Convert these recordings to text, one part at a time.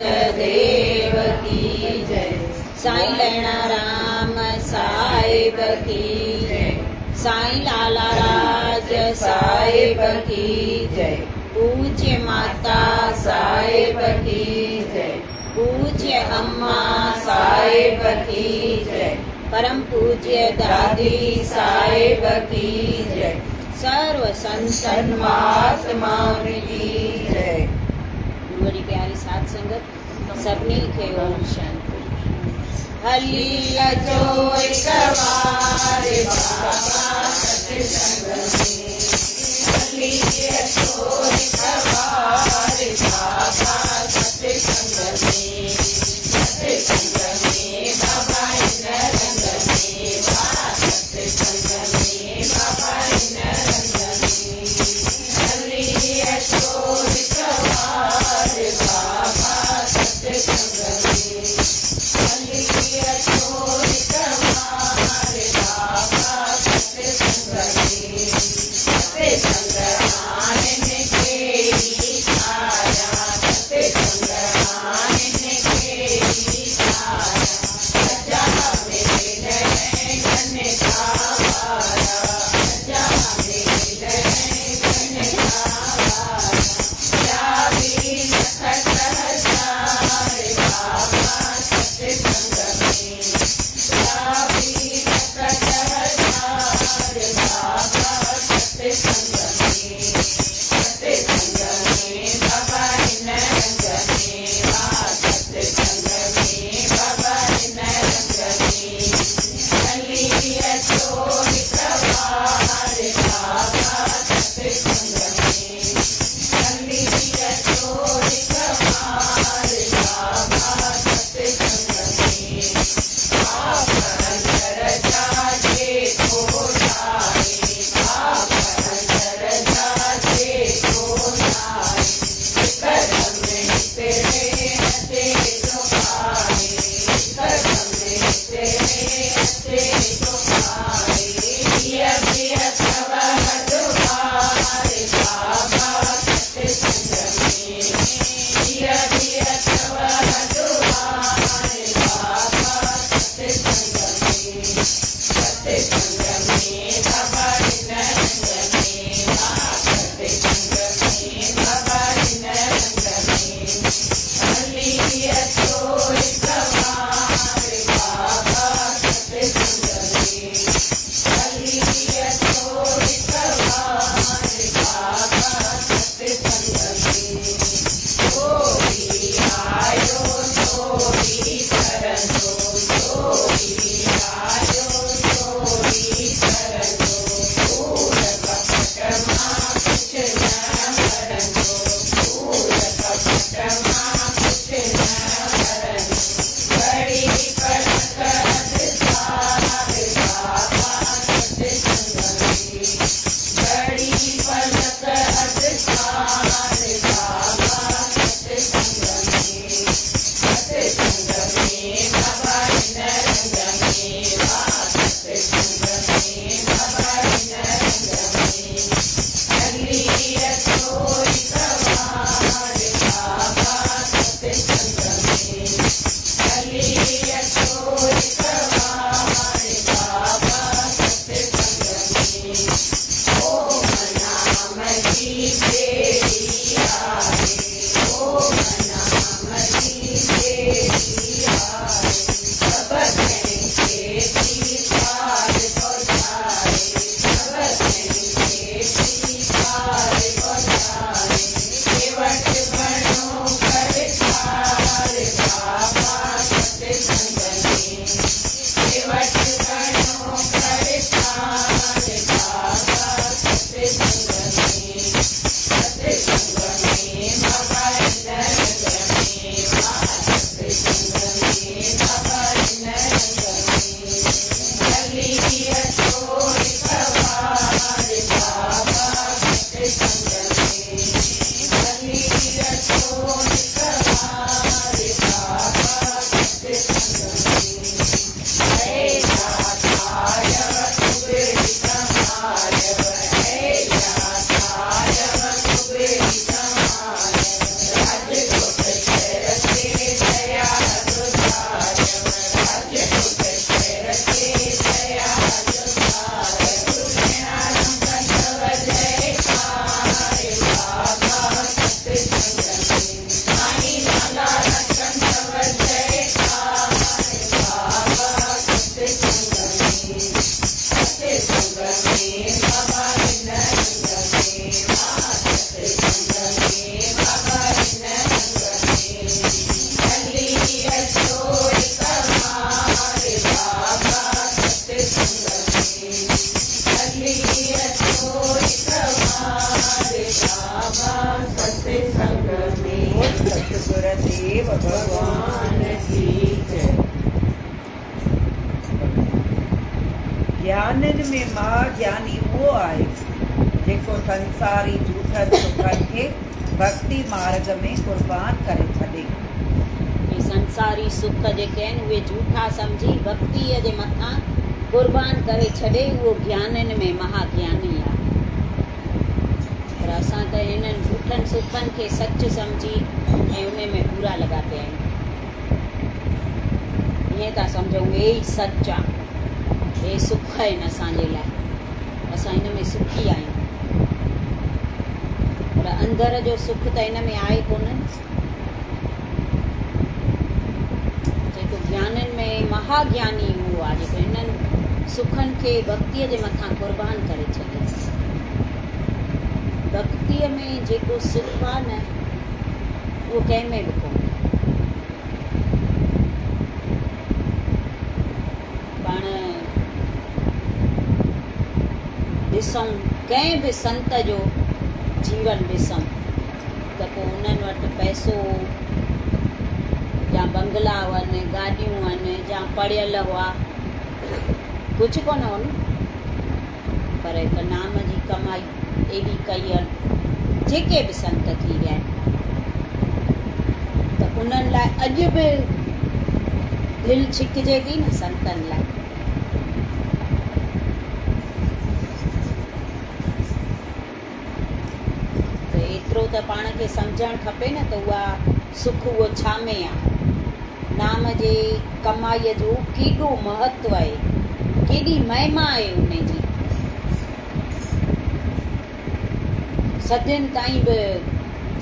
देव की जय। साईं लैणा राम साहिब की जय। साईं लाला राज साहिब की जय। पूज्य माता साहिब की जय। पूज्य अम्मा साहिब की जय। परम पूज्य दादी साहिब की जय। सर्व संतन महात्माओं की जय। बड़ी प्यारी साध संगत सबने लिखे ओम शांति। हली अचो एक बार बाबा सत्संग में। हली अचो एक बार बाबा सत्संग में। सत्संग में बाबा इन रंग में। सत्संग में बाबा इन रंग में। हली अचो एक बार बाबा सत्संग में। हली अचो एक बार बाबा सत्संग में। सत्संग आने के इशारा। सत्संग आने के इशारा। सजा मेरे लगन का वारा। सजा मेरे लगन का वारा। जावी सखत हजार बाबा सत्संग में। जावी सखत हजार बाबा सत्संग में। सत्संग में बाबा इन रंग में। सत्संग में बाबा इन रंग में। हली अचो एक बार बाबा सत्संग में। हली अचो एक बार बाबा सत्संग में। आप अंदर जाके खो जाए। आप अंदर जाके खो जाए। कदम तेरे हते तो पाए। कदम तेरे हते तो पाए। यज्ञ सब हदुआर बाबा सत्संग में। यज्ञ सब हदुआर बाबा सत्संग में। सत्संग में बाबा इन रंग में। सत्संग में बाबा इन रंग में। हली अचो एक बार बाबा सत्संग में। हली अचो एक बार बाबा सत्संग में। कोई आयो चोरी कर दो। कोई आयो चोरी कर दो। फूल कपट माँ कुछ न भरन दो। फूल कपट माँ कुछ न भरन दो। बड़ी पलक अधिकार बाबा सत्संग में। बड़ी पलक अधिकार बाबा सत्संग में। सत्संग में बाबा इन रंग में। सत्संग में बाबा इन रंग में। हली अचो एक बार बाबा सत्संग में। हली अचो एक बार बाबा सत्संग में। ओम नाम की तेरी आए। ओम नाम की तेरी आए। सब के पार पहुँचाए। सब के पार पहुँचाए। केवट बनो करतार बाबा सत्संग में। केवट बनो करतार बाबा सत्संग में। सत्संग में बाबा इन रंग में। सत्संग में बाबा इन रंग में। हली अचो एक बार बाबा सत्संग में। हली अचो एक बार बाबा सत्संग रसोई कमाए बाबा सत्संग में, भली रसोई कमाए बाबा सत्संग में। सतगुरुदेव भगवान की जय। ज्ञानन में महाज्ञानी वो आहे जेको संसारी झूठनि सुखनि खे भक्ति मार्ग में कुर्बान करे छॾे। ये संसारी सुख जेके आहिनि उहे झूठा सम्झी भक्तीअ जे मथां कुर्बान करे छॾे, उहो ज्ञाननि में महाज्ञानी आहे। पर असां त हिननि झूठनि सुखनि खे सच सम्झी ऐं उन में पूरा लॻा पिया आहियूं। ईअं था सम्झूं हे ई सच आहे, हे सुख आहिनि असांजे लाइ, असां हिन में सुखी आहियूं। पर अंदर जो सुख त हिन में आहे कोन। जेको ज्ञाननि में महाज्ञानी उहो आहे जेको हिननि सुखनि खे भक्तीअ जे मथां कुर्बान करे छॾे। भक्तीअ में जेको सुख आहे न उहो कंहिं में बि कोन्हे। पाण ॾिसूं कंहिं बि संत जो जीवन ॾिसूं त पोइ उन्हनि वटि पैसो या बंगला हुअनि, गाॾियूं आहिनि, या पढ़ियल हुआ, कुझु कोन हो न, पर हिकु नाम जी कमाई एॾी कई आहिनि। जेके बि संत थी विया आहिनि त उन्हनि लाइ अॼु बि दिलि छिकिजे थी न संतनि लाइ। एतिरो त पाण खे सम्झणु खपे न त उहा सुख उहो छा में आहे। नाम जे कमाईअ जो केॾो महत्व आहे, केॾी महिमा आहे उन जी। सदियुनि ताईं बि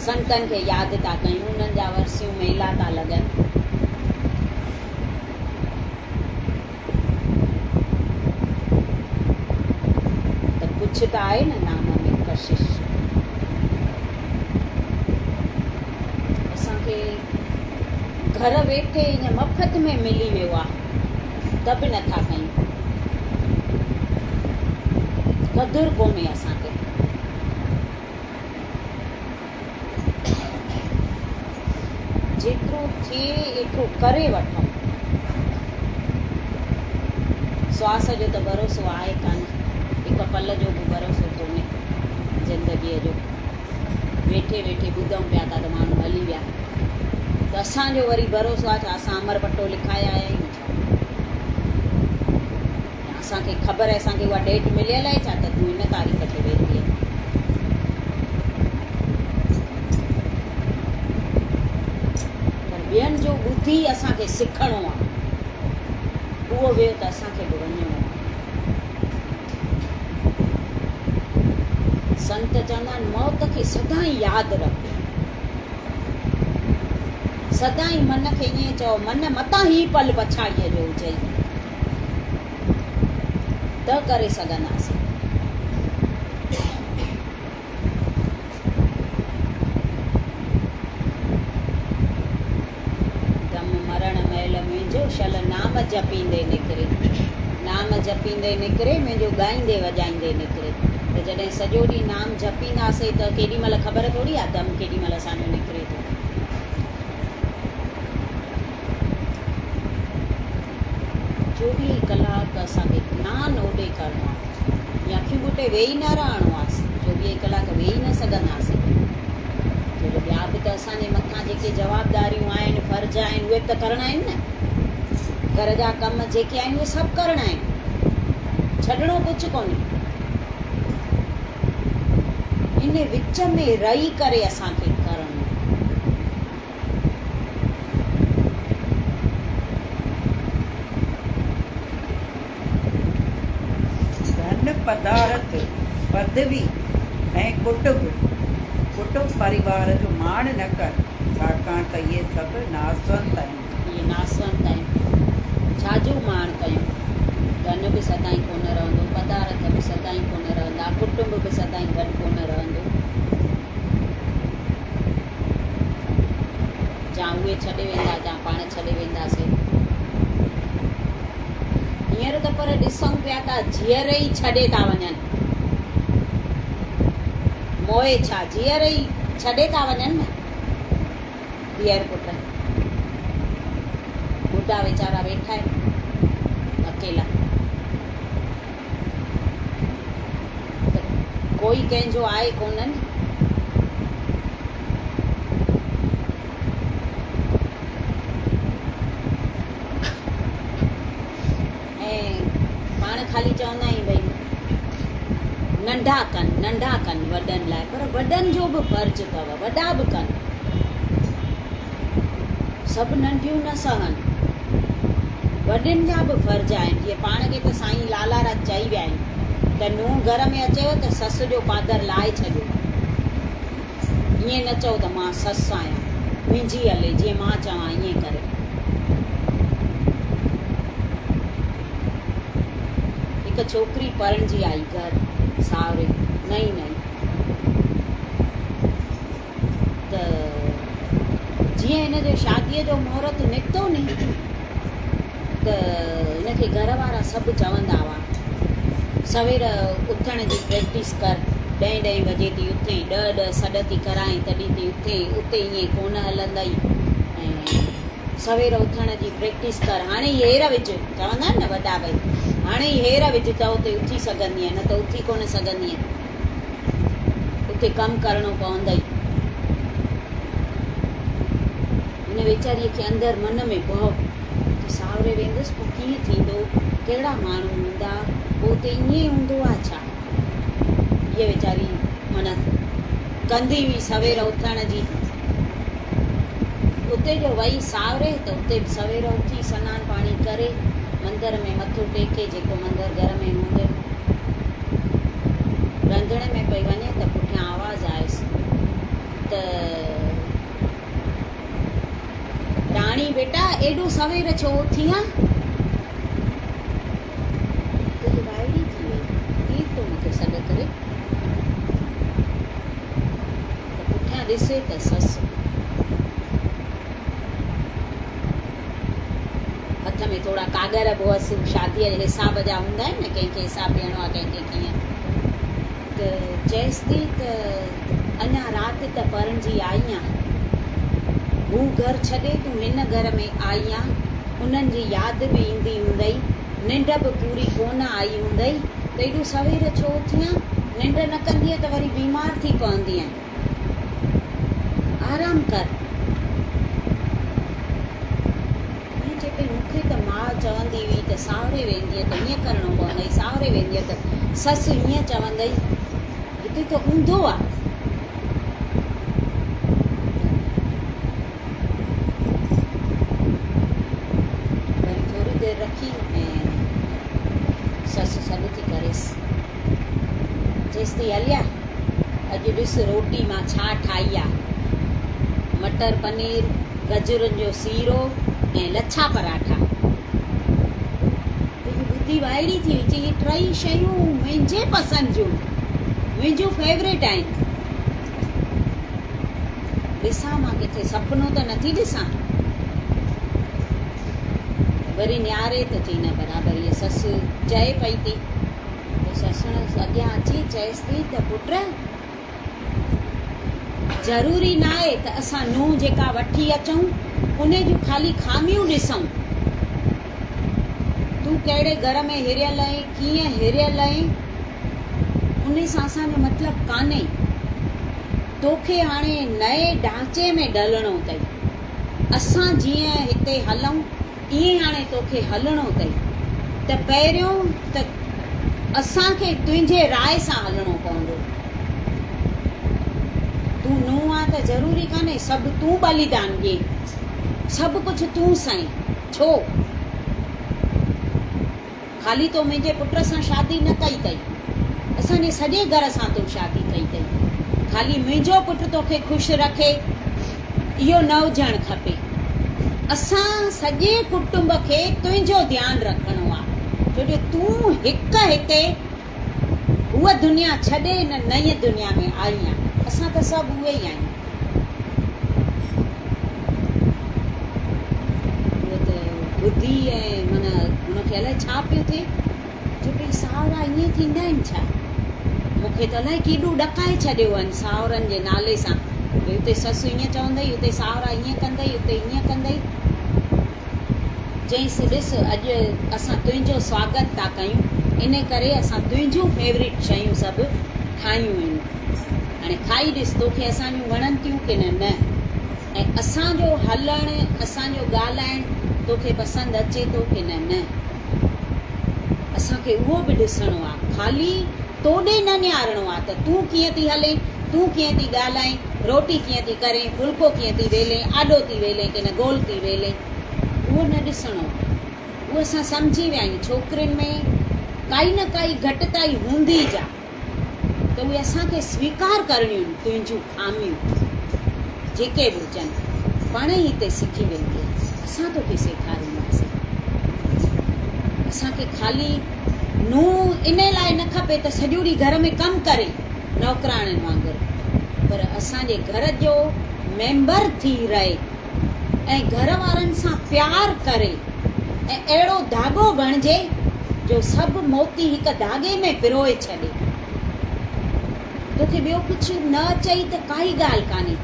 संतनि खे यादि था कयूं, उन्हनि जा वर्सियूं मेला था लॻनि। त कुझु त आहे न नाम में कशिश। घर वेठे ईअं मुफ़्त में मिली वियो आहे त बि नथा कयूं, क़दुरु कोन्हे असांखे। जेतिरो थिए एतिरो करे वठूं। श्वास जो त भरोसो आहे कान, हिकु पल जो बि भरोसो कोन्हे ज़िंदगीअ जो। वेठे वेठे ॿुधूं पिया था त माण्हू हली विया, त असांजो वरी भरोसो आहे छा असां अमर पट्टो लिखाया आहियूं छा? असांखे ख़बर आहे असांखे उहा डेट मिलियल आहे छा त तूं हिन तारीख़ ते वेंदी। पर ॿियनि जो ॿुधी असांखे सिखणो आहे, उहो वियो त असांखे बि वञिणो आहे। संत चवंदा आहिनि मौत खे सदाईं यादि रख, सदाईं मन खे ईअं चओ मन मतां ही पल पछाड़ीअ जो हुजे त करे सघंदासीं। दम मरण महिल मुंहिंजो शल नाम जपींदे निकिरे, नाम जपींदे निकिरे मुंहिंजो ॻाईंदे वॼाईंदे निकिरे। त जॾहिं सॼो ॾींहुं नाम जपींदासीं त केॾी महिल ख़बर थोरी आहे दम केॾी महिल असांजो निकिरे थो। 24 कलाक असांखे ध्यानु ओॾे करिणो आहे, या अखियूं ॿुटे वेही न रहणो आहे। 24 कलाक वेही न सघंदासीं, छो जो ॿिया बि त असांजे मथां जेके जवाबदारियूं आहिनि, फर्ज़ आहिनि, उहे त करणा आहिनि न। घर जा कम जेके आहिनि उहे सभु करणा आहिनि, छॾिणो कुझु कोन्हे। इन विच में रही करे असांखे करणो। पदार्थ पदवी ऐं कुटुंब परिवार जो माण न कर, छाकाणि त इहे सभु नासवंत आहिनि। इहे नासवंत आहिनि, छाजो माण कयूं। धन बि सदाईं कोन रहंदो, पदार्थ बि सदाईं कोन रहंदा, कुटुंब बि सदाईं गॾु कोन रहंदो। जा उहे छॾे वेंदा जा पाण छॾे वेंदासीं। हींअर त पर ॾिसूं पिया था जीअर ई छॾे था वञनि, मोए छा जीअर ई छॾे था वञनि न धीअर पुट। ॿुढा वीचारा वेठा आहिनि अकेला, त कोई कंहिंजो आहे कोन न। खाली चवंदा आहियूं भई नंढा कनि वॾनि लाइ, पर वॾनि जो बि फर्ज़ु अथव, वॾा बि कनि, सभु नंढियूं न सहनि, वॾनि जा बि फर्ज़ आहिनि। जीअं पाण खे त साईं लालाराज चई विया आहिनि त नूंहुं घर में अचेव त ससु जो पादर लाहे छॾियो, ईअं न चओ त मां ससु आहियां मुंहिंजी हले जीअं मां चवां ईअं करे। हिकु छोकिरी परणजी आई घर सावरे नई त जीअं हिनजो शादीअ जो मुहूर्त निकितो नी त हिनखे घर वारा सभु चवंदा हुआ सवेर उथण जी प्रैक्टिस कर, 10 बजे थी उथे, 10 सॾ थी कराए तॾहिं थी उथे, उते ईअं कोन हलंदई, ऐं सवेर उथण जी प्रैक्टिस कर। हाणे हेर विझ चवंदा आहिनि न वॾा भई, हाणे हेर विझ त उते उथी सघंदीअ, न त उथी कोन सघंदीअ, उते कमु करिणो पवंदई। हिन वीचारीअ खे अंदरि मन में भउ त सावरे वेंदसि पोइ कीअं थींदो, कहिड़ा माण्हू हूंदा, पोइ उते ईअं हूंदो आहे छा। हीअ वीचारी माना कंदी हुई सवेर उथण जी, उते जो वई सावरे त उते बि सवेर उथी सनानु पाणी करे मंदर में मथो टेके, जेको मंदरु घर में हूंदो, रंधिणे में पई वञे त पुठियां आवाज़ु आयसि त राणी बेटा एॾो सवेर छो उथी आहे, तुंहिंजी वाइड़ी थी वई, केरु थो मूंखे सॾ करे, त पुठियां ॾिसे त ससु हथ में थोड़ा कागर बि हुअसि, शादीअ जे हिसाब जा हूंदा आहिनि न, कंहिंखे हिसाब ॾियणो आहे कंहिंखे कीअं, त चएसि थी त अञा राति त परणजी आई आहे, हू घरु छॾे तूं हिन घर में आई आहे, उन्हनि जी यादि बि ईंदी हूंदई, निंड बि पूरी कोन आई हूंदई, त एॾो सवेर छो उथी आहे, निंड न कंदीअ त वरी बीमार थी पवंदीअ, आराम कर। मूंखे त माउ चवंदी हुई त सावरे वेंदीअ त हीअं करिणो पवंदई, सावरे वेंदीअ त ससु हीअं चवंदई, हिते त ऊंधो आहे। वरी थोरी देरि रखी ऐं ससु सॾु थी करेसि, चएसि थी हलिया अॼु ॾिस रोटी मां छा ठाही आहे, मटर पनीर, गजरुनि जो सीरो ऐं लच्छा पराठा। ॿुधी वाइड़ी थी, चई टई शयूं मुंहिंजे पसंदि जूं, मुंहिंजूं फेवरेट आहिनि, ॾिसां मां किथे सपनो त नथी ॾिसां। वरी नियारे त चई न बराबरि, इहा ससु चए पई थी, ससु अॻियां अची चएसि थी त पुट ज़रूरी न आहे त असां नूंहुं जेका वठी अचूं उन जूं ख़ाली खामियूं ॾिसूं, तूं कहिड़े घर में हिरियल आहीं, कीअं हिरियल आहीं, उन सां असांजो मतिलबु कान्हे, तोखे हाणे नए ढांचे में ढलणो अथई, असां जीअं हिते हलूं ईअं हाणे तोखे हलणो अथई, त पहिरियों त असांखे तुंहिंजे राय सां हलणो पवंदो, तूं नूंहुं आहे त ज़रूरी कान्हे सभु तूं बलिदान ॾे, सभु कुझु तूं साईं, छो ख़ाली तो मुंहिंजे पुट सां शादी न कई अथई, असांजे सॼे घर सां तूं शादी कई अथई, ख़ाली मुंहिंजो पुटु तोखे ख़ुशि रखे इहो न हुजणु खपे, असां सॼे कुटुंब खे तुंहिंजो ध्यानु रखिणो आहे, छो जो तूं हिकु हिते उहा दुनिया छॾे न नई दुनिया में आई आहे, असां त सभु उहे ई आहियूं। ॿुधी ऐं माना हुनखे अलाए छा पियो थिए जो भई सावरा ईअं थींदा आहिनि छा। मूंखे त अलाए केॾो ॾकाए छॾियो आहिनि सावरनि जे नाले सां, भई हुते ससु ईअं चवंदई, हुते सावरा ईअं कंदई, हुते ईअं कंदई। चईंसि ॾिस अॼु असां तुंहिंजो स्वागत था कयूं, इन करे असां तुंहिंजूं फेवरेट शयूं सभु ठाहियूं आहिनि, हाणे खाई ॾिस तोखे असांजूं वणनि थियूं की न, ऐं असांजो हलणु असांजो ॻाल्हाइणु तोखे पसंदि अचे थो की न। असांखे उहो बि ॾिसणो आहे, ख़ाली तोॾे न निहारणो आहे त तूं कीअं थी हले, तूं कीअं थी ॻाल्हाए, रोटी कीअं थी करे, फुल्को कीअं थी वेले, आॾो थी वेले की न गोल थी वेले, उहो न ॾिसणो आहे। उहो असां सम्झी विया आहियूं छोकिरियुनि में काई न काई घटिताई हूंदी जा, त उहे असांखे स्वीकार करणियूं आहिनि, तुंहिंजूं खामियूं जेके बि हुजनि पाण ई हिते सिखी वेंदी आहे, असां तोखे सेखारींदासीं। असांखे ख़ाली नूंहुं इन लाइ न खपे त सॼो ॾींहुं घर में कमु करे नौकराणियुनि वांगुरु, पर असांजे घर जो मेंबर थी रहे ऐं घर वारनि सां प्यार करे ऐं अहिड़ो धाॻो बणिजे जो सभु मोती हिकु धाॻे में पिरोए छॾे। तोखे ॿियो कुझु न चई त काई ॻाल्हि कान्हे,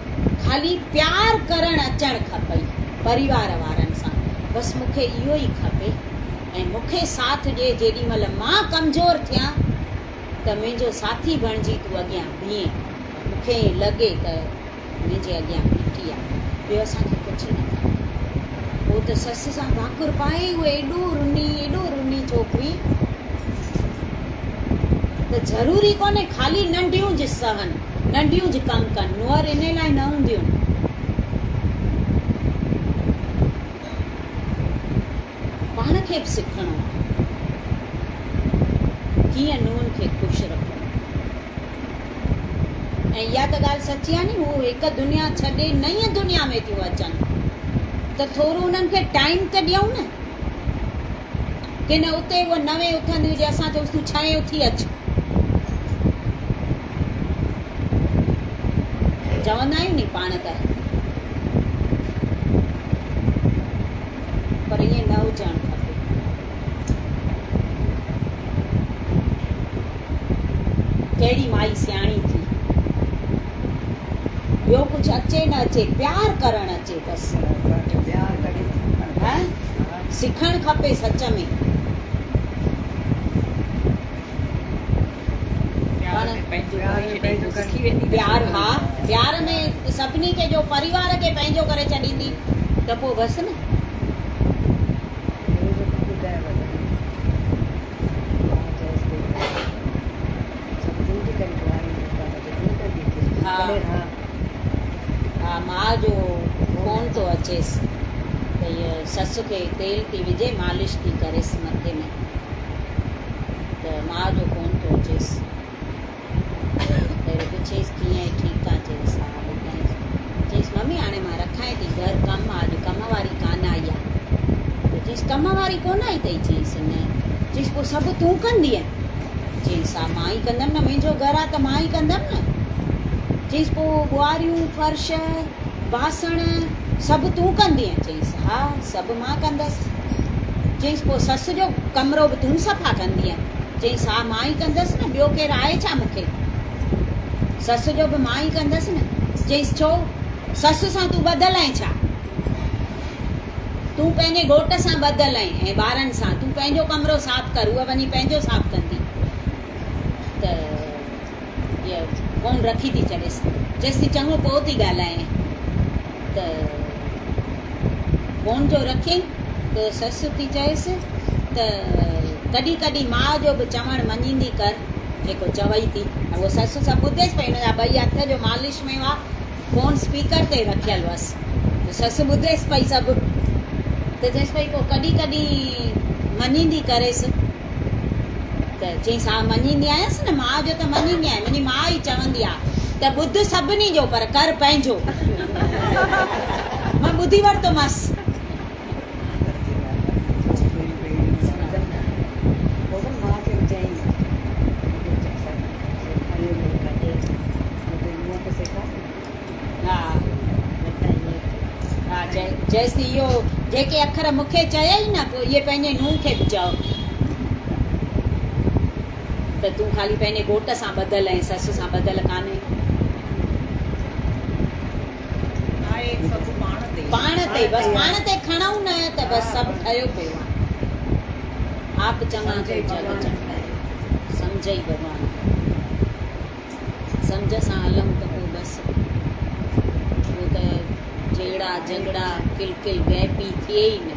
ख़ाली प्यार करणु अचणु खपई परिवार वारनि सां, बसि मूंखे इहो ई खपे। ऐं मूंखे साथ ॾिए जेॾी महिल मां कमज़ोर थियां त मुंहिंजो साथी बणिजी तूं अॻियां बीहे, मूंखे लॻे त मुंहिंजे अॻियां बीठी आहे, ॿियो असांखे कुझु न खपे। उहो त ससु सां भाकुर पाए उहो एॾो रुनी छोकिरी, त ज़रूरी कोन्हे ख़ाली नंढियूं जी सहनि, नंढियूं जी कमु कनि, नुंहर इन लाइ न हूंदियूं। पाण खे बि सिखणो कीअं नुंहनि खे ख़ुशि रखणो। ऐं इहा त ॻाल्हि सची आहे नी, हू हिकु दुनिया छॾे नई दुनिया में थियूं अचनि, त थोरो उन्हनि खे टाइम त ॾियूं न, की न उते उहा 9 उथंदी हुजे, असां चऊंसि तूं 6 उथी अच, चवंदा आहियूं नी पाण त, पर ईअं न हुजणु खपे। कहिड़ी माई सियाणी थी, ॿियो कुझु अचे न अचे, प्यार करणु अचे बसि, सिखणु खपे सच में। प्यार, हा प्यार में सभिनी खे जो परिवार खे पंहिंजो करे छॾींदी त पोइ बसि न। हा मां जो फोन थो अचेसि, भई ससु खे तेल थी विझे, मालिश थी करेसि मथे में, त मां जो फोन थो अचेसि, पहिरियों पुछेसि कीअं ठीकु आहे, चएसि हा ॿुधाएसि, चएसि मम्मी हाणे मां रखां थी घर कमु आहे, अॼु कम वारी कान आई आहे, त चएसि कम वारी कोन आई अथई, चएसि न, चएसि पोइ सभु तूं कंदी आहे, चएसि हा मां ई कंदमि न, मुंहिंजो घरु आहे त मां ई कंदमि न, चएसि पोइ ॿुहारियूं फर्श बासण सभु तूं कंदी आहे, चएसि हा सभु मां कंदसि, चएसि पोइ ससु जो कमिरो बि तूं सफ़ा कंदी आहे, चएसि हा मां ई कंदसि न, ॿियो केरु आहे छा मूंखे, ससु जो बि मां ई कंदसि न, चएसि छो ससु सां तूं ॿधल आहीं छा, तूं पंहिंजे घोट सां ॿधल आहीं ऐं ॿारनि सां, तूं पंहिंजो कमिरो साफ़ु कर, उहा वञी पंहिंजो साफ़ु कंदी, त इहा फोन रखी थी छॾेसि, चएसि थी चङो पोइ थी ॻाल्हाए, त फोन जो रखे त ससु थी चएसि त कॾहिं कॾहिं माउ जो बि चवणु मञींदी कर, जेको चवई थी, उहो ससु सभु ॿुधेसि पई, हुनजा 2 हथ जो मालिश में हुआ, फोन स्पीकर ते रखियलु हुअसि, त ससु ॿुधेसि पई सभु, त चएसि पई पोइ कॾहिं कॾहिं मञींदी करेसि, त चएसि हा मञींदी आयसि न, माउ जो त मञींदी आहियां, मुंहिंजी माउ ई चवंदी आहे त ॿुध सभिनी जो पर कर पंहिंजो, मां ॿुधी वरितोमांसि। चएसि थी इहो जेके अखर मूंखे चयई न पोइ इहे पंहिंजे नुंहुं खे बि चओ त तूं ख़ाली पंहिंजे घोट सां ॿधल ऐं ससु सां ॿधल कान्हे आहे सभु पाण ते बसि पाण ते खणूं न त बसि सभु ठहियो पियो आहे आप चङा तो जग चङा सम्झई भॻवान सम्झ सां हलूं त पोइ बसि उहो त जहिड़ा झगड़ा किलकिल गैपी थिए ई न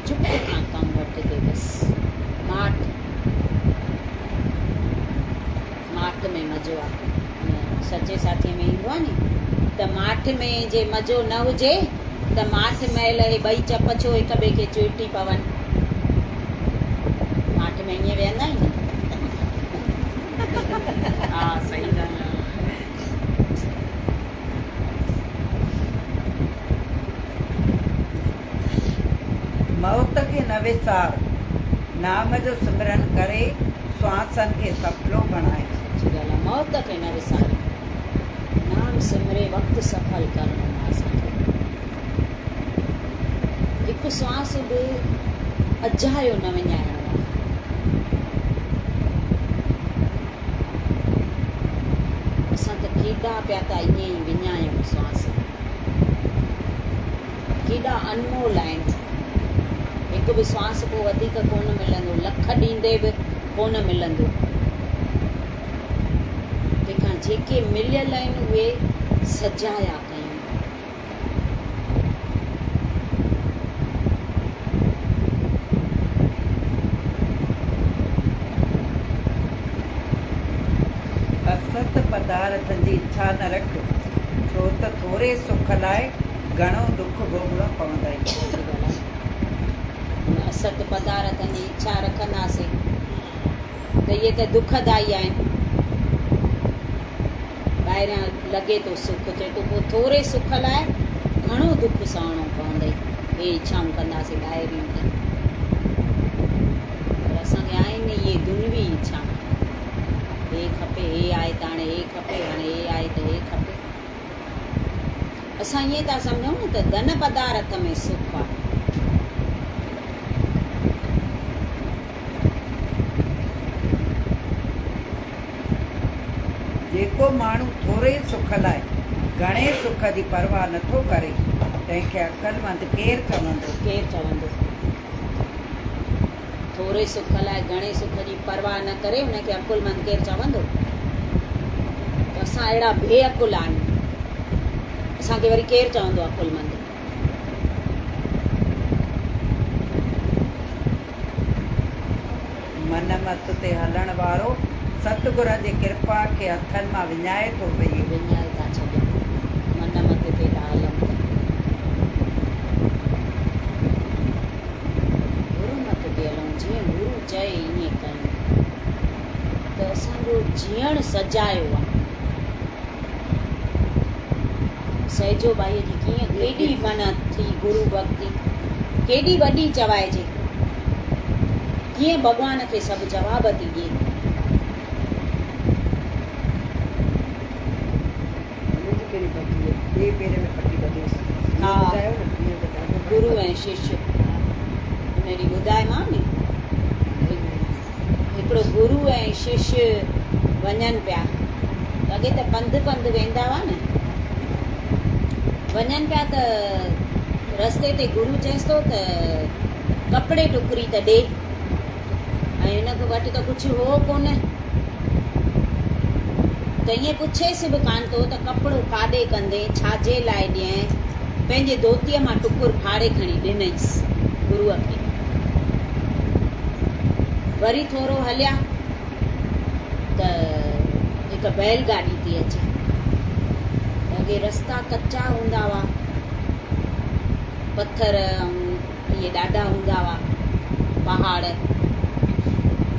चुप खां कमु वठिजे बसि माठ में मज़ो आहे सचे साथीअ में ईंदो आहे नी त माठ में जे मज़ो न हुजे त माठ महिल हे ॿई चप छो हिक ॿिए खे चुटी पवनि माठ में ईअं वेहंदा आहिनि हा सही ॻाल्हि आहे मौत खे न विसार नाम जो सिमरन करे श्वासन खे सफलो बणाए सची ॻाल्हि आहे मौत खे न विसारे नाम सिमरे वक़्तु सफल करणो आहे असांखे हिकु श्वास बि अजायो न विञाइणो आहे असां त केॾा पिया था ईअं ई विञायूं श्वास केॾा अनमोल आहिनि हिकु बि श्वास पोइ वधीक कोन मिलंदो लख ॾींदे बि कोन मिलंदो तंहिंखां जेके मिलियल आहिनि उहे सजाया कयूं असत पदार्थनि जी इच्छा न रख छो त थोरे सुख लाइ घणो दुख भोगणो पवंदई असत पदार्थनि जी इच्छा रखंदासीं त इहे त दुखदाई आहिनि ॿाहिरियां लॻे थो सुख चए थो पोइ थोरे सुख लाइ घणो दुख सहणो पवंदई हे इच्छाऊं कंदासीं ॿाहिरियूं त पर असांखे आहिनि इहे दुनिवी इच्छा हे खपे हे आहे त हाणे हे खपे हाणे हे आहे त हे खपे असां ईअं था सम्झूं न त धन पदार्थ में सुख आहे जेको माण्हू थोरे सुख लाइ घणे सुख जी परवाह नथो करे तंहिंखे अक़लमंद केरु चवंदो थोरे सुख लाइ घणे सुख जी परवाह न करे हुनखे अकुलमंद केरु चवंदो त असां अहिड़ा बेअकुल आहियूं असांखे वरी केरु चवंदो अकुलमंद मन मत ते हलण वारो सतगुर जी कृपा खे हथनि मां विञाए थो पई विञाए था छॾियूं मन मत ते था हलूं गुरू मत ते हलूं जीअं गुरू चए ईअं कयूं त असांजो जीअणु सजायो आहे सहजो बाईअ जी कीअं केॾी मन थी गुरू भक्ति केॾी वॾी चवाइजे कीअं भॻवान खे सभु जवाब थी ॾिए हा गुरू ऐं शिष्य हुन ॾींहुं ॿुधायोमांव नी हिकिड़ो गुरू ऐं शिष्य वञनि पिया अॻे त पंधु वेंदा हुआ न वञनि पिया त रस्ते ते गुरू चएसि थो त कपिड़े टुकड़ी त ॾे ऐं हिन वटि त कुझु हो कोन त ईअं पुछेसि बि कान थो त कपिड़ो काॾे कंदे छाजे लाइ ॾियईं पंहिंजे धोतीअ मां टुकुर फाड़े खणी ॾिनईसि गुरूअ खे वरी थोरो हलिया त हिकु बैलगाॾी थी अचे अॻे रस्ता कचा हूंदा हुआ पथर ऐं इहे ॾाढा हूंदा हुआ पहाड़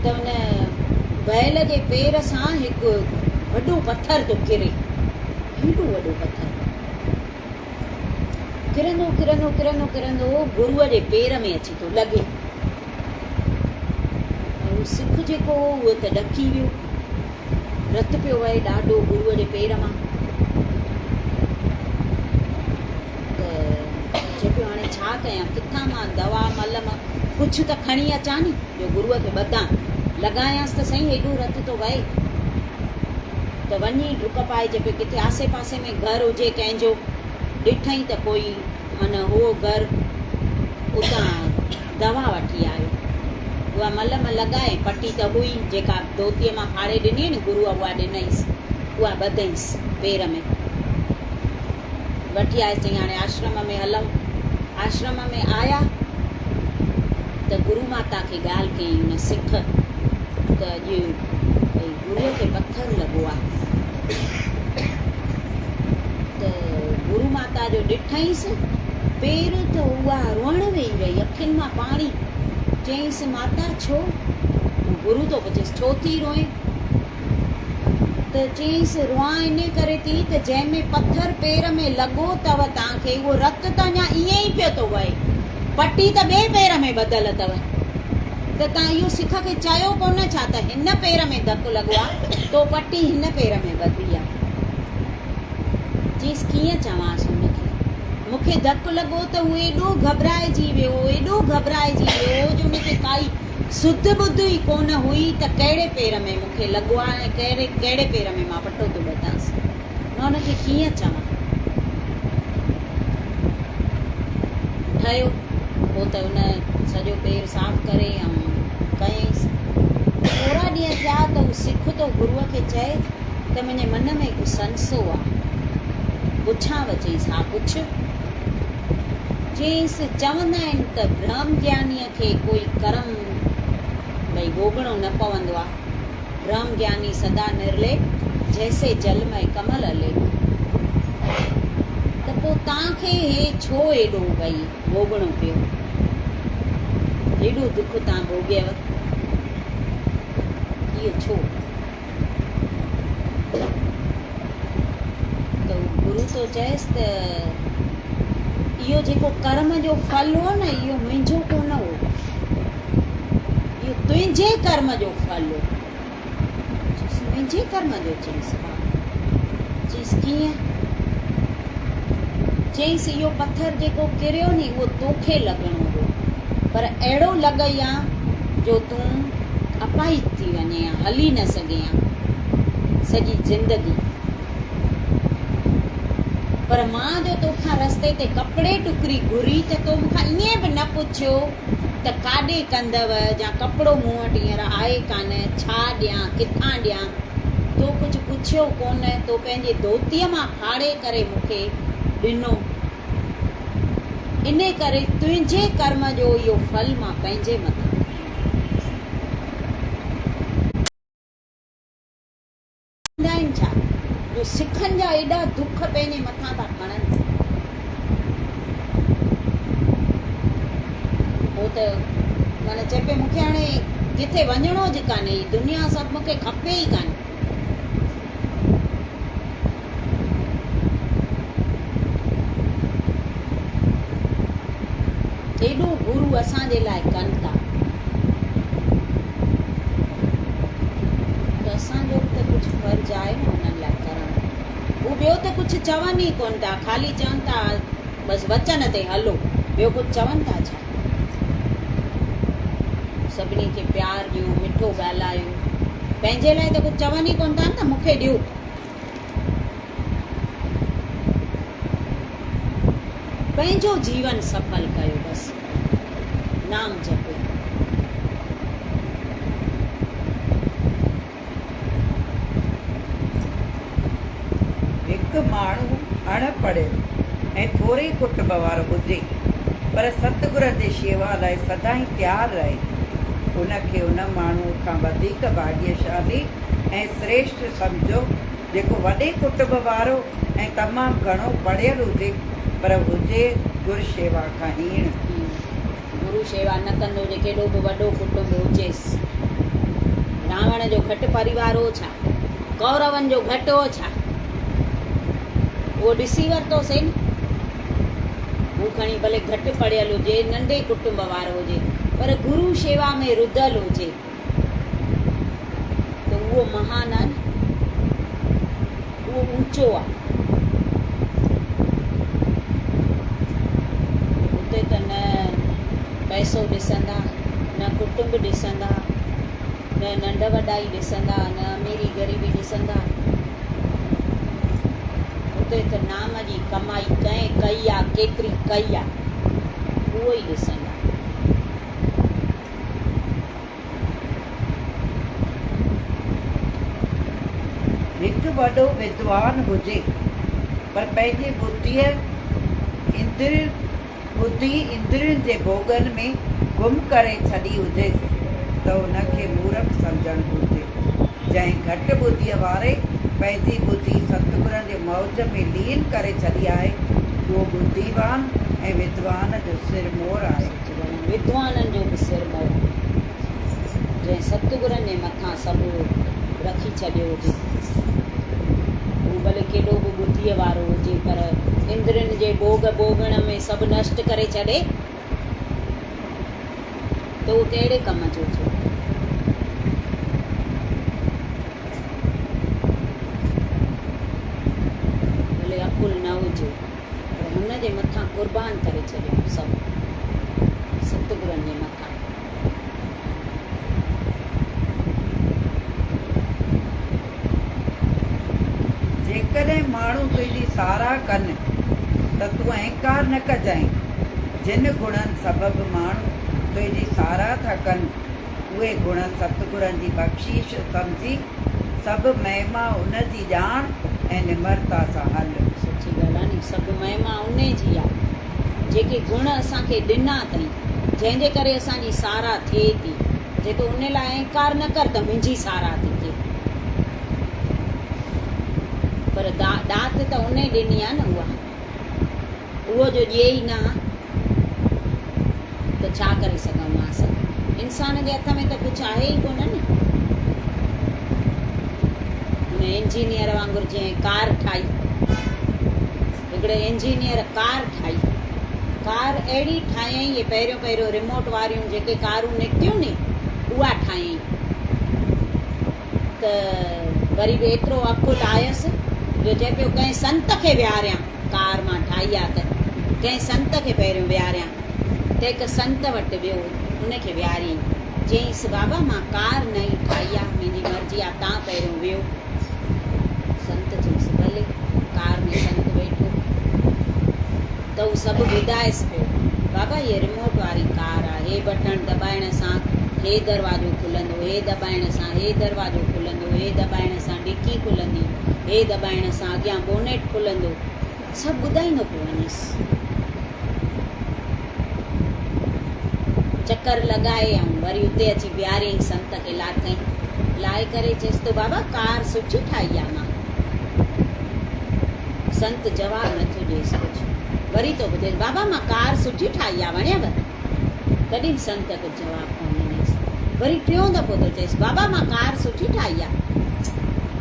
त हुन बैल जे पेर सां हिकु वॾो पथर थो किरे हेॾो वॾो पथर किरंदो किरंदो किरंदो किरंदो गुरूअ जे पेर में अची थो लॻे ऐं सिख जेको हो उहो त ॾकी वियो रत पियो वहे ॾाढो गुरूअ जे पेर मां कयां, किथां मां दवा मलम कुझु त खणी अचां नी जो गुरूअ खे ॿधां, लॻायांसि त सही, हेॾो रत थो वहे। त वञी डुक पाइजे पियो, किथे आसे पासे में घरु हुजे कंहिंजो, ॾिठई त कोई माना उहो घरु, उतां दवा वठी आयो, उहा मलम लॻाए, पटी त हुई जेका धोतीअ मां फाड़े ॾिनी नी गुरूअ, उहा ॾिनईसि, उहा ॿधईसि पेर में, वठी आयसि। चई हाणे आश्रम में हलूं। आश्रम में आया त गुरू माता खे ॻाल्हि कई हुन सिख त अॼु भई गुरूअ खे पथर लॻो आहे। त गुरू माता जो ॾिठईंसि पेर त उहा रोअण वेही रही, अखियुनि मां पाणी। चयईंसि माता छो? गुरू थो पुछेसि छो थी रोए? त चयईंसि रोआं इन करे थी त जंहिंमें पथर पेर में लॻो अथव तव्हांखे, उहो रत त अञा ईअं ई पियो थो वहे, पटी त ॿिए पेर में ॿधल अथव, त तव्हां इहो सिख खे चयो कोन छा त हिन पेर में धकु लॻो आहे, तो पटी हिन पेर में ॿधी आहे। चईसि कीअं चवांसि हुनखे, मूंखे धकु लॻो त उहो एॾो घबराइजी वियो, एॾो घबराइजी वियो जो हुनखे काई सुध ॿुध ई कोन हुई त कहिड़े पेर में मूंखे लॻो आहे ऐं कहिड़े पेर में मां पटो थो ॿधांसि, मां हुनखे कीअं चवां। ठहियो पोइ त हुन सॼो पेर साफ़ करे ऐं कयईंसि। थोरा ॾींहं थिया त हू सिख तो गुरूअ खे चए त मुंहिंजे मन में हिकु संसो आहे, पुछांव? चईसि हा पुछ। चईसि चवंदा आहिनि त ब्रह्म ज्ञानीअ खे कोई कर्म भई भोगणो न पवंदो आहे, ब्रह्म ज्ञानी सदा निर्लेप जैसे जल में कमल हले। त पोइ तव्हांखे हे छो एॾो भई भोगणो पियो, एॾो दुख तव्हां भोॻियव, इहो छो? त गुरू तो चएसि त इहो जेको कर्म जो फल हो न, इहो मुंहिंजो कोन हो, इहो तुंहिंजे कर्म जो फल हो। मुंहिंजे कर्म जो? चईसि हा। चईसि कीअं? चईसि इहो पत्थर जेको किरियो नी उहो तोखे लॻणो हो, पर अहिड़ो लॻई आहे जो तूं अपाहिज थी वञे, हली न सघे सॼी ज़िंदगी। पर मां जो तोखां रस्ते ते कपिड़े टुकरी घुरी त तो मूंखां ईअं बि न पुछियो त काॾे कंदव या कपिड़ो मूं वटि हींअर आहे कान, छा ॾियां, किथां ॾियां, तो कुझु पुछियो कोन। तो पंहिंजे धोतीअ मां फाड़े करे मूंखे ॾिनो। इन करे तुंहिंजे कर्म जो इहो फल मां पंहिंजे मथां। छा जो सिखनि जा एॾा दुख पंहिंजे मथां था खणनि। पोइ त माना चए पियो मूंखे हाणे किथे वञिणो ज कान्हे, दुनिया सभु मूंखे खपे ई कान। एॾो गुरू असांजे लाइ कनि था त असांजो त कुझु फर्ज़ु आहे न हुननि लाइ करणु। हू ॿियो त कुझु चवनि ई कोन था, ख़ाली चवनि था बसि वचन ते हलो, ॿियो कुझु चवनि था छा? सभिनी खे प्यार ॾियो, मिठो ॻाल्हायो, पंहिंजे लाइ त कुझु चवनि ई कोन था न, मूंखे ॾियो। पंहिंजो जीवन सफल कयो, बसि नाम जपो। हिकु माण्हू अणपढ़ियल ऐं थोरे कुटुंब वारो हुजे पर सतगुर जी शेवा लाइ सदाईं तयारु रहे, उनखे उन माण्हूअ खां वधीक भाग्यशाली ऐं श्रेष्ठ सम्झो जेको वॾे कुटुंब वारो ऐं तमामु घणो पढ़ियल हुजे पर हुजे गुरु शेवा खां हीण। गुरु शेवा न कंदो हुजे, केॾो बि वॾो कुटुंब हुजेसि। रावण जो घटि परिवार हो छा, कौरवनि जो घटि हो छा, उहो ॾिसी वरितोसीं न। हू खणी भले घटि पढ़ियल हुजे, नंढे कुटुंब वारो हुजे, पर गुरु शेवा में रुधल हुजे त उहो महान आहे, उहो ऊंचो आहे। हुते त न पैसो ॾिसंदा, न कुटुंब ॾिसंदा, न नंढ वॾाई ॾिसंदा, न अमीरी ग़रीबी ॾिसंदा। उते त नाम जी कमाई कंहिं कई आहे, केतिरी कई आहे, उहो ई ॾिसंदा। हिकु वॾो विद्वान हुजे पर पंहिंजी बुद्धि इंद्रियुनि जे भोगनि में गुम करे छॾी हुजे त उनखे मूर्ख सम्झणु घुरिजे। जंहिं घटि ॿुद्धीअ वारे पंहिंजी बुद्धि सतगुरनि जे मौज में लीन करे छॾी आहे, उहो बुद्धिवान ऐं विद्वान जो सिरमौर आहे। विद्वाननि जो बि सिरमौर, जंहिं सतगुरनि जे मथां सभु रखी छॾियो हुजे, हू भले केॾो बि ॿुद्धीअ वारो हुजे, पर इंद्रियुनि जे भोगण में सभु नष्ट करे छॾे त उहो कहिड़े कम जो थियो। भले अकुल न हुजे, पर हुन जे मथां क़ुर्बान करे छॾियो सभु सतगुरनि जे मथां। जेकॾहिं माण्हू तुंहिंजी साराह कनि त तूं अहंकार न कजांइ। जिन गुणनि सबबि माण्हू तुंहिंजी साराह था कनि, उहे गुण सतगुरनि जी बख़्शीश सम्झी सभु महिमा उन जी ॼाण ऐं निमरता सां हल। सुठी ॻाल्हि आहे नी, सभु महिमा उन जी आहे जेके गुण असांखे ॾिना अथई, जंहिंजे करे असांजी साराह थिए थी। जेको उन लाइ अहंकार न कर त मुंहिंजी साराह थी थिए, पर दात त उन ॾिनी आहे न। उहो जो ॾिए ई न त छा करे सघंदासीं। इंसान जे हथ में त कुझु आहे ई कोन न। हुन इंजीनियर वांगुरु जीअं कार ठाही, हिकिड़े इंजीनियर कार ठाही, कार अहिड़ी ठाहियईं, इहे पहिरियों रिमोट वारियूं जेके कारूं निकितियूं नी, उहा ठाहियईं त वरी बि एतिरो अकुल आयसि जो चए पियो कंहिं संत खे विहारियां, कार मां ठाही आहे त कंहिं संत खे पहिरियों विहारियां। त हिकु संत वटि वियो, उनखे विहारियईं, चयईंसि बाबा मां कार नई ठाही आहे, मुंहिंजी मर्ज़ी आहे, तव्हां पहिरियों वियो। संत चयईंसि भले। कार में संत वेठो त हू सभु ॿुधाएसि पियो, बाबा इहे रिमोट वारी कार आहे, हे बटण दॿाइण सां हे दरवाज़ो खुलंदो, हे दॿाइण सां हे दरवाज़ो खुलंदो, हे दॿाइण सां डिकी खुलंदी, हे दॿाइण सां अॻियां बोनेट खुलंदो, सभु ॿुधाईंदो पियो वञेसि। चकर लॻाए ऐं वरी उते अची बीहारियईं, संत खे लाथईं, लाहे करे चएसि थो बाबा कार सुठी ठाही आहे मां। संत जवाबु नथो ॾेसि कुझु, वरी थो ॿुधेसि बाबा मां कार सुठी ठाही आहे, वणियव? तॾहिं संत खे जवाबु कोन ॾिनेसि। वरी टियों दफ़ो थो चएसि बाबा मां कार सुठी ठाही आहे।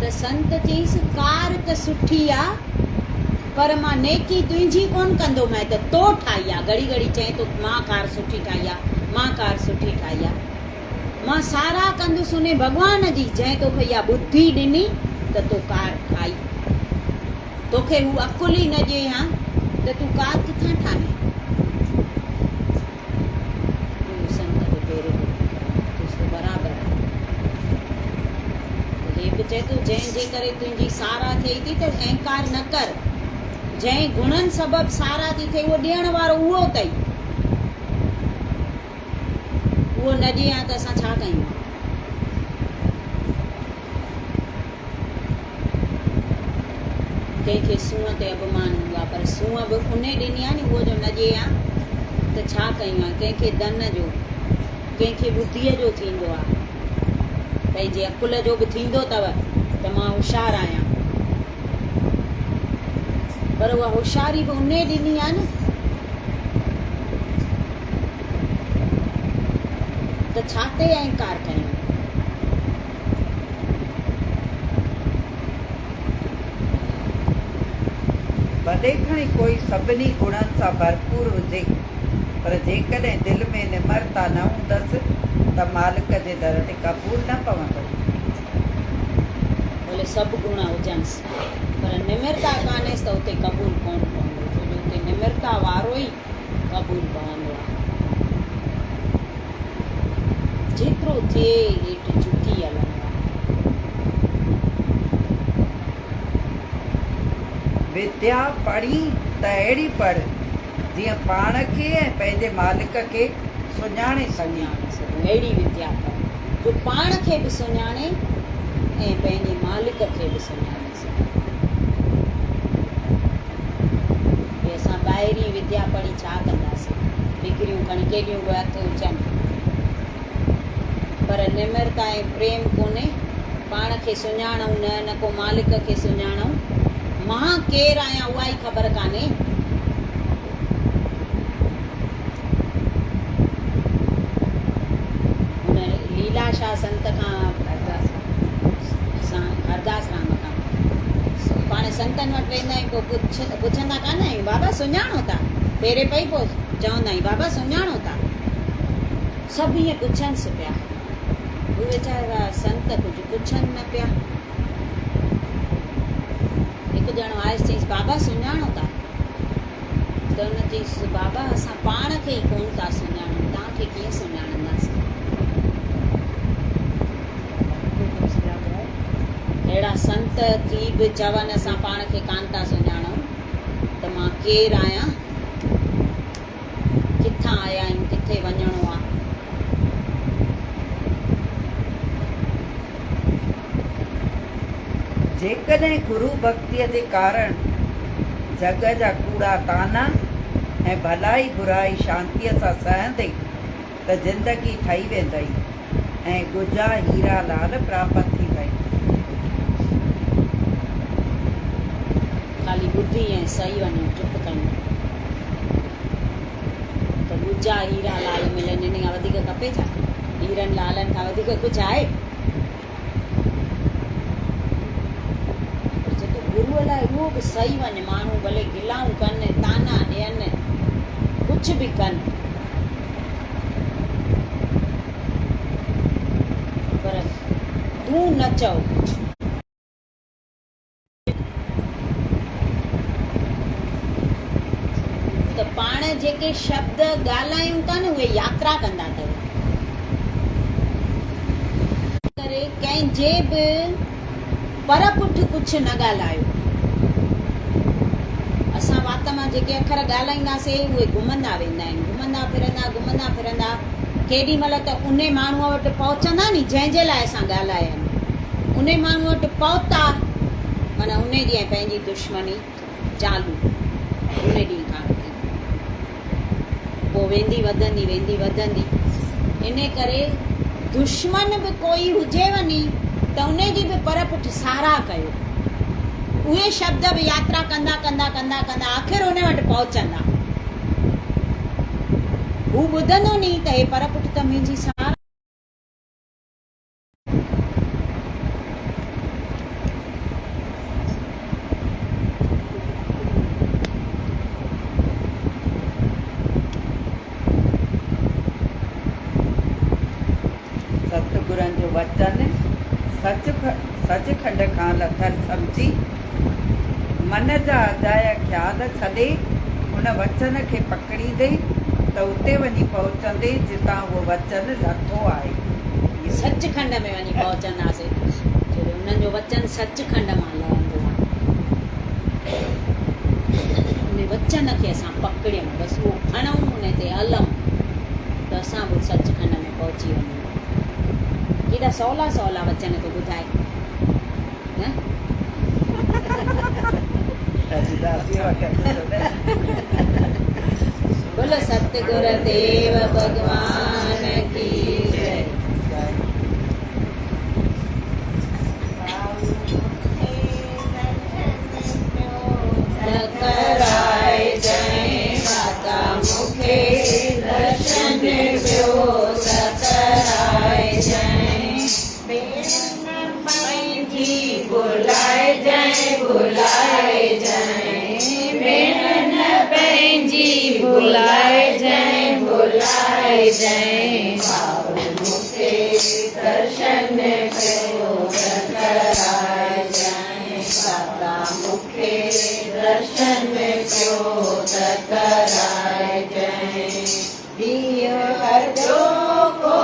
त संत चयईंसि कार त सुठी आहे, पर मां नेकी तुंहिंजी कोन कंदोमांइ त तो ठाही आहे। घड़ी घड़ी चए थो मां कार सुठी ठाही आहे, मां कार सुठी ठाही आहे। मां साराह कंदुसि उन भॻवान जी जंहिं तोखे इहा ॿुधी ॾिनी त तूं कार ठाही। तोखे हू अकुल ई न ॾिए हा त तूं कार किथां ठाहे। संत खे पेरे बराबरि आहे। हे बि चए थो जंहिंजे करे तुंहिंजी साराह थिए थी त अहंकार न कर। जंहिं गुणनि सबबि साराह थी थिए उहो ॾियण वारो उहो अथई, उहो न ॾिए हा त असां छा कयूं। कंहिंखे सूंहं ते अभिमान हूंदो आहे, पर सूंहं बि उन ॾिनी आहे नी, उहो जो न ॾिए हा त छा कयूं। कंहिंखे धन जो, कंहिंखे ॿुद्धीअ जो थींदो आहे, पंहिंजे अकुल जो बि थींदो अथव त मां होशियारु आहियां, पर उहा होशियारी बि उन ॾिनी आहे न, त छा ते अहंकार कयूं। भले खणी कोई सभिनी गुणनि सां भरपूर हुजे, पर जेकॾहिं दिलि में निमरता न हूंदसि त मालिक जे दर ते क़बूल न पवंदो। भले सभु गुण हुजनिसि, पर निमिरता कान्हेसि त उते क़बूल कोन पवंदो, छो जो उते निमिरता वारो ई क़बूल पवंदो आहे। जेतिरो थिए हेठि झुकी हलणो आहे। विद्या पढ़ी त अहिड़ी पढ़ जीअं पाण खे ऐं पंहिंजे मालिक खे सुञाणे सघे। अहिड़ी विद्या पढ़ जो पाण खे बि सुञाणे ऐं पंहिंजे मालिक खे बि सुञाणे सघे। भई असां ॿाहिरीं विद्या पढ़ी छा कंदासीं, डिग्रियूं खणी केॾियूं बि हथ हुजनि, पर निम्रता ऐं प्रेम कोन्हे। पाण खे सुञाणूं न को मालिक खे सुञाणूं। मां केरु आहियां उहा ई ख़बर कान्हे। हुन लीलाशाह संत खां असां हरदास राम खां पाण संतनि वटि वेंदा आहियूं, पोइ पुछंदा कान आहियूं बाबा सुञाणो था, पहिरें पई पोइ चवंदा आहियूं बाबा सुञाणो था। सभु ईअं पुछनिसि पिया, उहे वीचारा संत कुझु पुछनि न पिया। हिकु ॼणो आयुसि चईंसि बाबा सुञाणो था, त हुन चईंसि बाबा असां पाण खे ई कोन था सुञाणूं, तव्हांखे कीअं सुञाणंदासीं। अहिड़ा संत थी बि चवनि असां पाण खे कान था सुञाणूं त मां केरु आहियां, किथां आया आहियूं, किथे वञिणो आहे। जेकॾहिं गुरू भक्तीअ जे कारण जग जा कूड़ा ताना ऐं भलाई बुराई शांतीअ सां सहंदे त ज़िंदगी ठही वेंदई ऐं गुजा हीरा लाल प्राप्त थी वई। ख़ाली ॿुधी ऐं सही वञूं, चुप कयूं त गुजा हीरा लाल मिलनि। इन खां वधीक खपे छा? हीरनि लालनि खां वधीक कुझु आहे? गुरूअ लाइ उहो बि सही वञे, माण्हू भले गिलाऊं कनि, ताना ॾियनि, कुझु बि कनि, पर तूं न चओ कुझु। त पाण जेके शब्द ॻाल्हायूं था न उहे यात्रा कंदा अथव। करे कंहिंजे बि पर पुठि कुझु न ॻाल्हायो। असां वात मां जेके अखर ॻाल्हाईंदासीं उहे घुमंदा वेंदा आहिनि, घुमंदा फिरंदा। केॾी महिल त उन माण्हूअ वटि पहुचंदा नी जंहिंजे लाइ असां ॻाल्हाया आहिनि, उन माण्हूअ वटि पहुता माना उन जी ऐं पंहिंजी दुश्मनी चालू उन ॾींहं खां वठी। पोइ वेंदी वधंदी। इन करे दुश्मन बि कोई हुजेव नी त उन जी बि पर पुठि सारा कयो। उहे शब्द बि यात्रा कंदा आख़िर उन वटि पहुचंदा। हू ॿुधंदो नी त हे पर पुठि त मुंहिंजी सारा। सतगुरनि जो वचन सचखंड खां लथल सम्झी मन जा अजाया ख़्याल छॾे हुन वचन खे पकड़ींदे त उते वञी पहुचंदे जितां उहो वचन लथो आहे। सचखंड में वञी पहुचंदासीं, छो हुननि जो वचन सचखंड मां लहंदो आहे। उन वचन खे असां पकड़ियूं, बसि उहो खणूं, उन ते हलूं त असां बि सचखंड में पहुची वञूं। केॾा सवला वचन थो ॿुधाए न? बोलो सतगुर देव भगवान की जय। कराए जय माता मुखे दर्शन पियो कराए जय। बुलाए जय भेण पंहिंजी बुलाए जय मुखे दर्शन पियो कराए जय। माता मुखे दर्शन पियो कराए जय। दियो हर जो को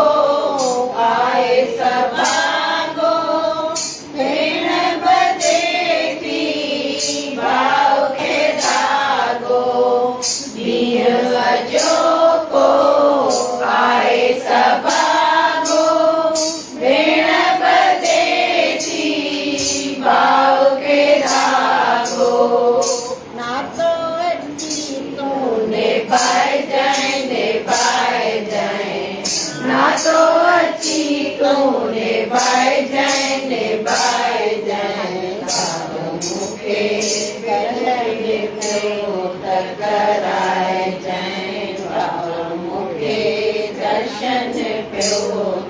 कराए जय बाबा मूंखे दर्शन पियो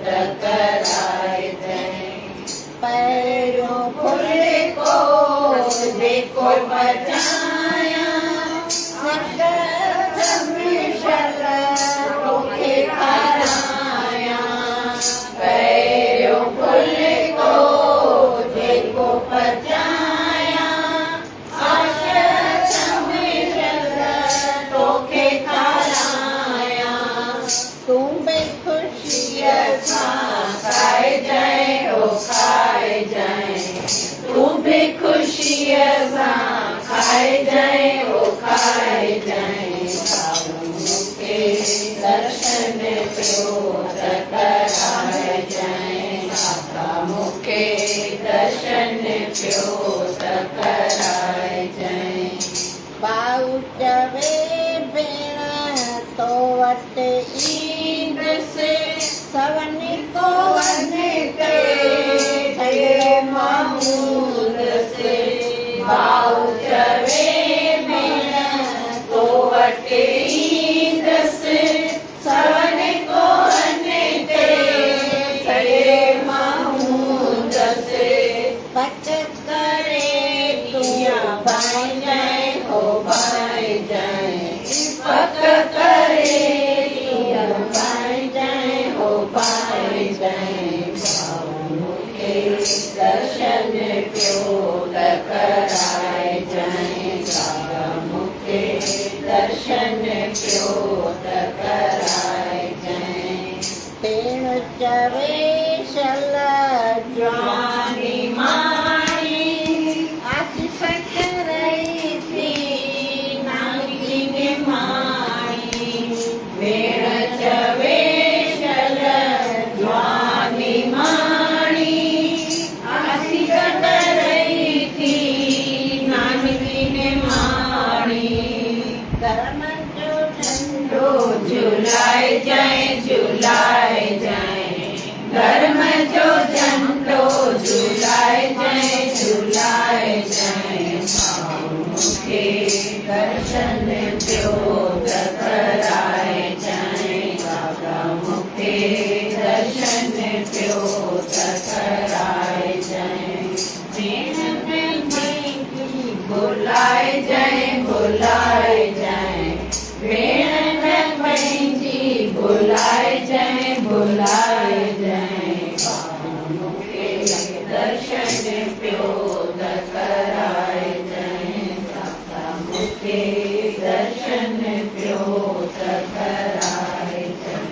त कराए जय पैरों खुले को जेको बचाया सकत मिशल तोखे खाराया पैरों खुले को जेको बचाया आशत मिशल तोखे खाराया तूं बि खुशीअ सां खाए जय ओ खाए जय तूं बि खुशीअ सां खाए जय ओ खाए जय बाबा मूंखे दर्शन पियो त कराए जय बाबा मूंखे दर्शन पियो त कराए जय बाऊ चवे भेण तो वटि ईंदसि सवनी को वञे ते मामूदसि बाऊ चवे भेण तो वटि ईंदसि सवनी को वञे ते मामूदसि पक करे तूं भाई जय हो भाई जय पक करे तूं भाई जय हो भाई जय बाबा मूंखे दर्शन पियो त कराए जय बाबा मूंखे दर्शन पियो त कराए जय भेण चवे शल जवानी माई आशीष करई थी नानकी ने माई भेण चवे शल जवानी माई आशीष करई थी नानकी ने माई कर्म जो झंडो झुलाए जय झुलाए जय धर्म जो झंडो झुलाए जय झुलाए जय बाबा मूंखे दर्शन पियो त कराए जय बाबा मूंखे दर्शन पियो त कराए जय भेण पंहिंजी भुलाए जय भुलाए जय भेण पंहिंजी भुलाए जय भुलाए जय बाबा मूंखे दर्शन पियो त कराए जय बाबा मूंखे दर्शन पियो त कराए जय